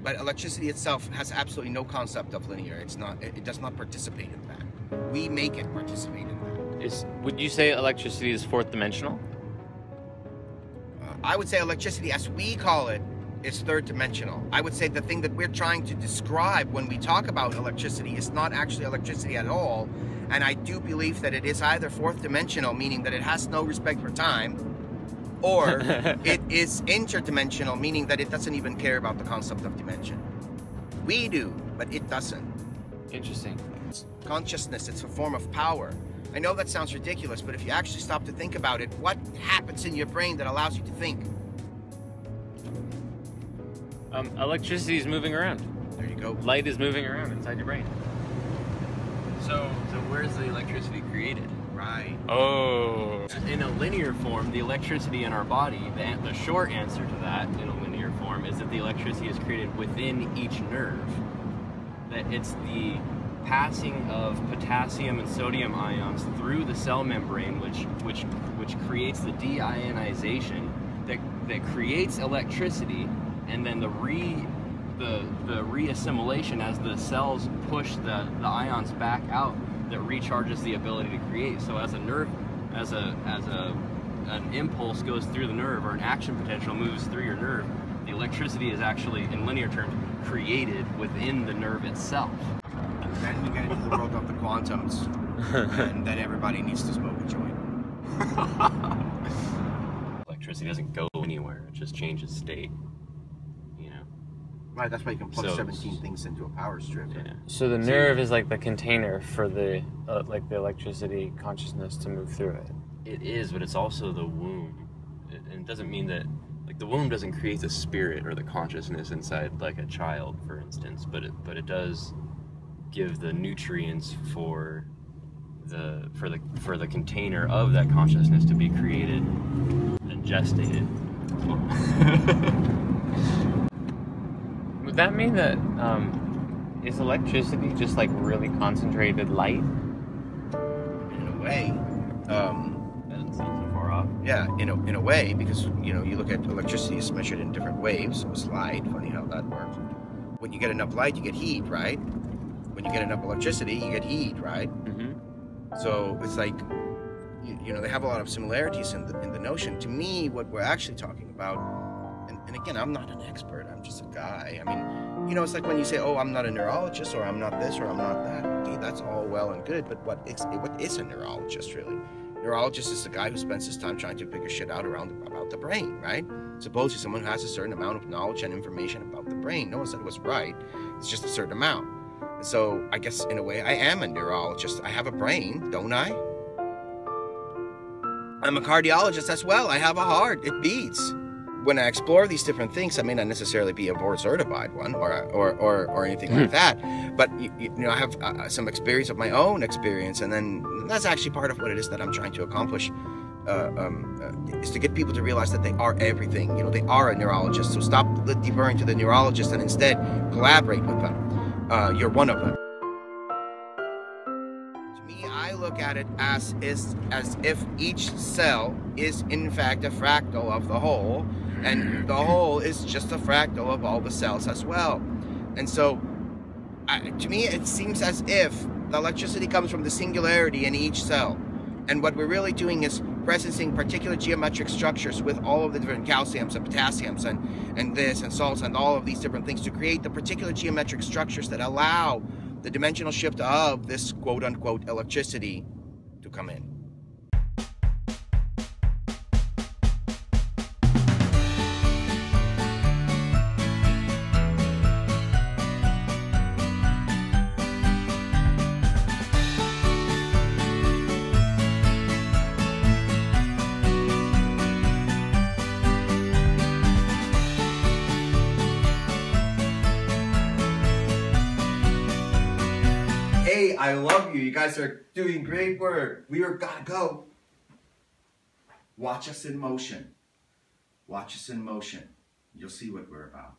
But electricity itself has absolutely no concept of linear. It's not. It does not participate in that. We make it participate in that. Would you say electricity is fourth dimensional? I would say electricity, as we call it, is third dimensional. I would say the thing that we're trying to describe when we talk about electricity is not actually electricity at all. And I do believe that it is either fourth dimensional, meaning that it has no respect for time, or it is interdimensional, meaning that it doesn't even care about the concept of dimension. We do, but it doesn't. Interesting. It's consciousness, it's a form of power. I know that sounds ridiculous, but if you actually stop to think about it, what happens in your brain that allows you to think? Electricity is moving around. There you go. Light is moving around inside your brain. So where's the electricity created? Right. Oh. In a linear form, the electricity in our body, the short answer to that in a linear form is that the electricity is created within each nerve. That it's the passing of potassium and sodium ions through the cell membrane, which creates the deionization that creates electricity, and then the reassimilation as the cells push the ions back out, that recharges the ability to create. So as a nerve, as an impulse goes through the nerve, or an action potential moves through your nerve, the electricity is actually, in linear terms, created within the nerve itself. Then we get into the world of the quantums, and then everybody needs to smoke a joint. Electricity doesn't go anywhere; it just changes state. You know. Right. That's why you can plug 17 things into a power strip. Yeah. So the nerve is like the container for the like the electricity consciousness to move through it. It is, but it's also the womb. And it doesn't mean that, like, the womb doesn't create the spirit or the consciousness inside, like a child, for instance. But it does give the nutrients for the container of that consciousness to be created and gestated. Would that mean that is electricity just like really concentrated light? In a way. Doesn't sound so far off. Yeah, in a way, because you look at electricity is measured in different waves. So it's light. Funny how that works. When you get enough light, you get heat, right? When you get enough electricity, you get heat, right? Mm-hmm. So it's like, they have a lot of similarities in the notion. To me, what we're actually talking about, and again, I'm not an expert. I'm just a guy. I mean, it's like when you say, "Oh, I'm not a neurologist," or "I'm not this," or "I'm not that." Okay, that's all well and good, but what is a neurologist really? Neurologist is the guy who spends his time trying to figure shit out about the brain, right? Supposedly someone who has a certain amount of knowledge and information about the brain. No one said it was right. It's just a certain amount. So I guess in a way I am a neurologist. I have a brain, don't I? I'm a cardiologist as well. I have a heart. It beats. When I explore these different things, I may not necessarily be a board certified one or anything like that. But I have some experience of my own experience, and then that's actually part of what it is that I'm trying to accomplish. Is to get people to realize that they are everything. They are a neurologist. So stop deferring to the neurologist and instead collaborate with them. You're one of them. To me, I look at it as if each cell is in fact a fractal of the whole, and the whole is just a fractal of all the cells as well. And so, to me, it seems as if the electricity comes from the singularity in each cell. And what we're really doing is presencing particular geometric structures with all of the different calciums and potassiums and this and salts and all of these different things to create the particular geometric structures that allow the dimensional shift of this quote-unquote electricity to come in. Hey, I love you. You guys are doing great work. We are gotta go. Watch us in motion. Watch us in motion. You'll see what we're about.